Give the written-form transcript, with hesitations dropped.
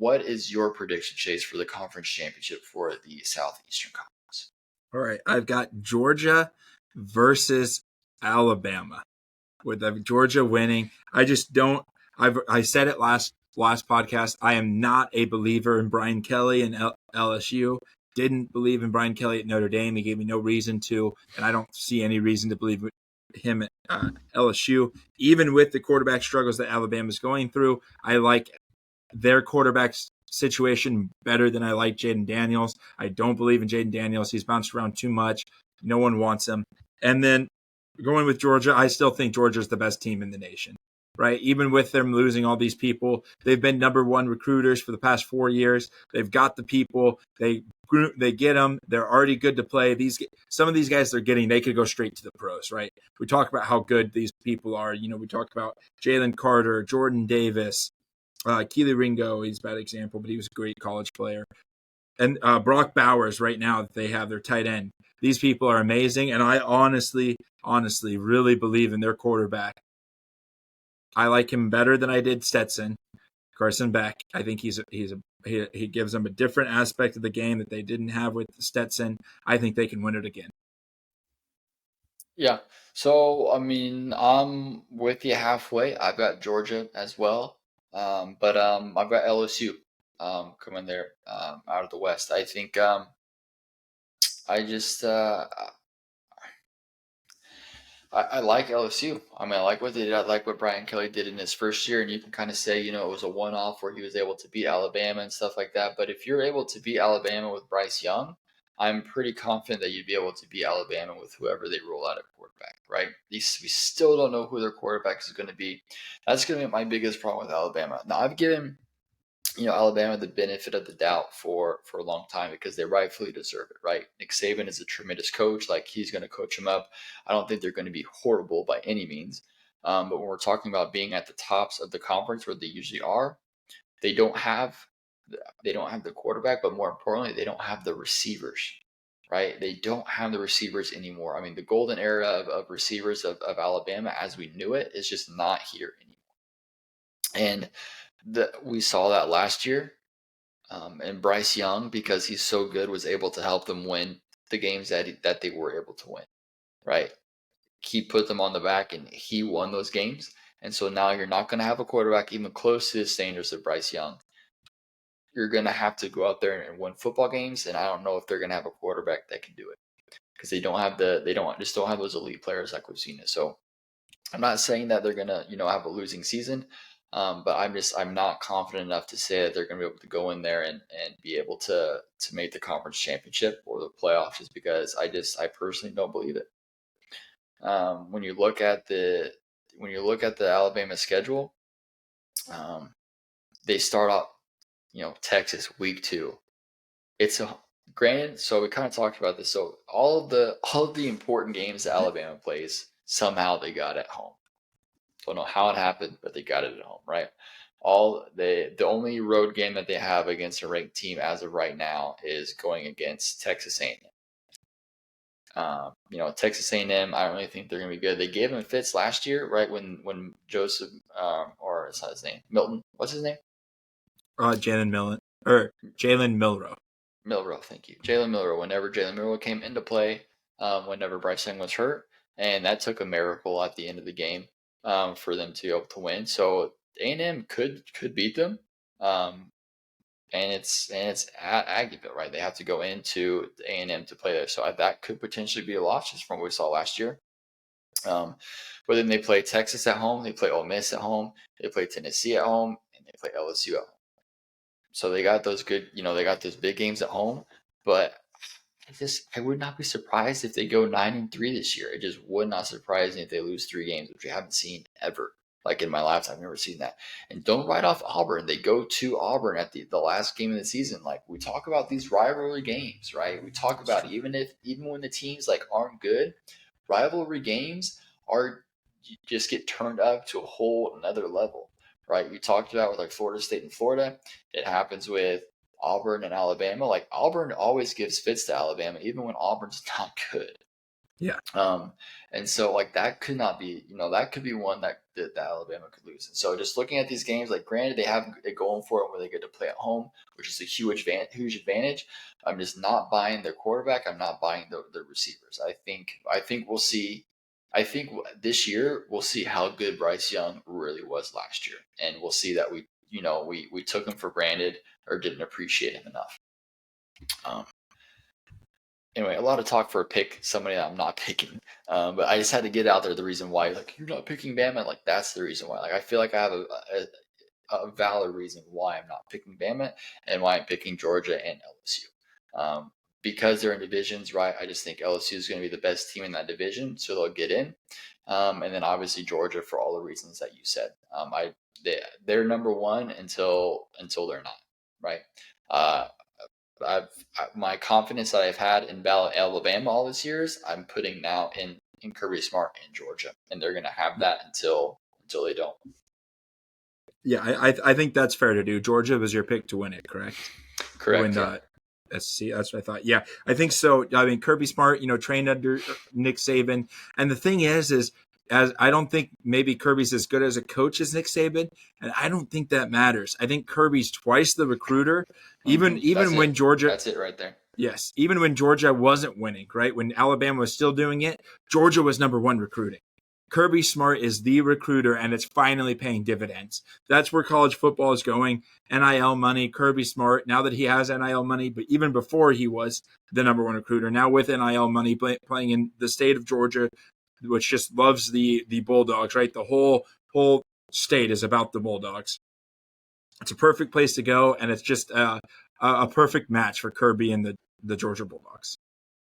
what is your prediction, Chase, for the conference championship for the Southeastern Conference? All right, I've got Georgia versus Alabama, with Georgia winning. I just don't. I said it last podcast. I am not a believer in Brian Kelly and LSU. Didn't believe in Brian Kelly at Notre Dame. He gave me no reason to, and I don't see any reason to believe him at LSU. Even with the quarterback struggles that Alabama's going through, I like their quarterback situation better than I like Jayden Daniels. I don't believe in Jayden Daniels. He's bounced around too much. No one wants him. And then going with Georgia, I still think Georgia's the best team in the nation, right? Even with them losing all these people, they've been number one recruiters for the past 4 years. They've got the people. They get them. They're already good to play. Some of these guys they're getting, they could go straight to the pros, right? We talk about how good these people are. We talk about Jalen Carter, Jordan Davis, Keely Ringo. He's a bad example, but he was a great college player. And Brock Bowers right now, they have their tight end. These people are amazing, and I honestly really believe in their quarterback. I like him better than I did Stetson, Carson Beck. I think he gives them a different aspect of the game that they didn't have with Stetson. I think they can win it again. Yeah. So, I mean, I'm with you halfway. I've got Georgia as well. But I've got LSU coming there out of the West. I think I just I like LSU. I mean, I like what they did. I like what Brian Kelly did in his first year, and you can kind of say, it was a one-off where he was able to beat Alabama and stuff like that. But if you're able to beat Alabama with Bryce Young, I'm pretty confident that you'd be able to beat Alabama with whoever they roll out at quarterback, right? We still don't know who their quarterback is going to be. That's going to be my biggest problem with Alabama. Now, I've given Alabama the benefit of the doubt for a long time because they rightfully deserve it, right? Nick Saban is a tremendous coach. Like, he's going to coach them up. I don't think they're going to be horrible by any means. But when we're talking about being at the tops of the conference where they usually are, they don't have the quarterback, but more importantly, they don't have the receivers, right? They don't have the receivers anymore. I mean, the golden era of receivers of Alabama as we knew it is just not here anymore. And we saw that last year. And Bryce Young, because he's so good, was able to help them win the games that they were able to win, right? He put them on the back and he won those games. And so now you're not going to have a quarterback even close to the standards of Bryce Young. You're going to have to go out there and win football games. And I don't know if they're going to have a quarterback that can do it because they don't have those elite players like we've seen it. So I'm not saying that they're going to, have a losing season. But I'm not confident enough to say that they're going to be able to go in there and be able to make the conference championship or the playoffs, just because I personally don't believe it. When you look at the Alabama schedule, they start off, Texas week 2. It's granted. So we kind of talked about this. So all of the important games that Alabama plays, somehow they got at home. Don't know how it happened, but they got it at home, right? The only road game that they have against a ranked team as of right now is going against Texas A&M. Texas A&M, I don't really think they're going to be good. They gave him fits last year, right? When Joseph, or it's not his name, Milton. What's his name? Jalen Milroe. Milroe, thank you. Jalen Milroe. Whenever Jalen Milroe came into play, whenever Bryce Young was hurt, and that took a miracle at the end of the game. For them to be able to win. So A&M could beat them. And it's at Aggieville, right? They have to go into A&M to play there. So that could potentially be a loss just from what we saw last year. But then they play Texas at home. They play Ole Miss at home. They play Tennessee at home. And they play LSU at home. So they got those good, they got those big games at home. But I would not be surprised if they go 9-3 this year. It just would not surprise me if they lose 3 games, which we haven't seen ever. Like in my lifetime, I've never seen that. And don't write off Auburn. They go to Auburn at the last game of the season. Like, we talk about these rivalry games, right? We talk about even when the teams aren't good, rivalry games just get turned up to a whole another level, right? You talked about with Florida State and Florida. It happens with Auburn and Alabama. Auburn always gives fits to Alabama, even when Auburn's not good. Yeah. And so like that could not be, that could be one that Alabama could lose. And so just looking at these games, like granted they have it going for them where they get to play at home, which is a huge advantage. I'm just not buying their quarterback. I'm not buying the receivers. I think we'll see. I think this year we'll see how good Bryce Young really was last year, and we'll see that we took him for granted or didn't appreciate him enough. Um, anyway, a lot of talk for a pick, somebody that I'm not picking. But I just had to get out there the reason why. Like, you're not picking Bama. Like, that's the reason why. Like, I feel like I have a valid reason why I'm not picking Bama and why I'm picking Georgia and LSU. Because they're in divisions, right? I just think LSU is going to be the best team in that division, so they'll get in. And then obviously Georgia for all the reasons that you said. They're number one until they're not, right? Uh, my confidence that I've had in Alabama all these years, I'm putting now in Kirby Smart in Georgia, and they're going to have that until they don't. Yeah, I think that's fair to do. Georgia was your pick to win it, correct? Correct. Win the SC. That's what I thought. Yeah, I think so. I mean, Kirby Smart, trained under Nick Saban, and the thing is as I don't think maybe Kirby's as good as a coach as Nick Saban, and I don't think that matters. I think Kirby's twice the recruiter. Even when Georgia, that's it right there. Yes, even when Georgia wasn't winning, right? When Alabama was still doing it, Georgia was number one recruiting. Kirby Smart is the recruiter, and it's finally paying dividends. That's where college football is going. NIL money, Kirby Smart, now that he has NIL money, but even before he was the number one recruiter, now with NIL money playing in the state of Georgia, which just loves the Bulldogs, right? The whole state is about the Bulldogs. It's a perfect place to go, and it's just a perfect match for Kirby and the Georgia Bulldogs.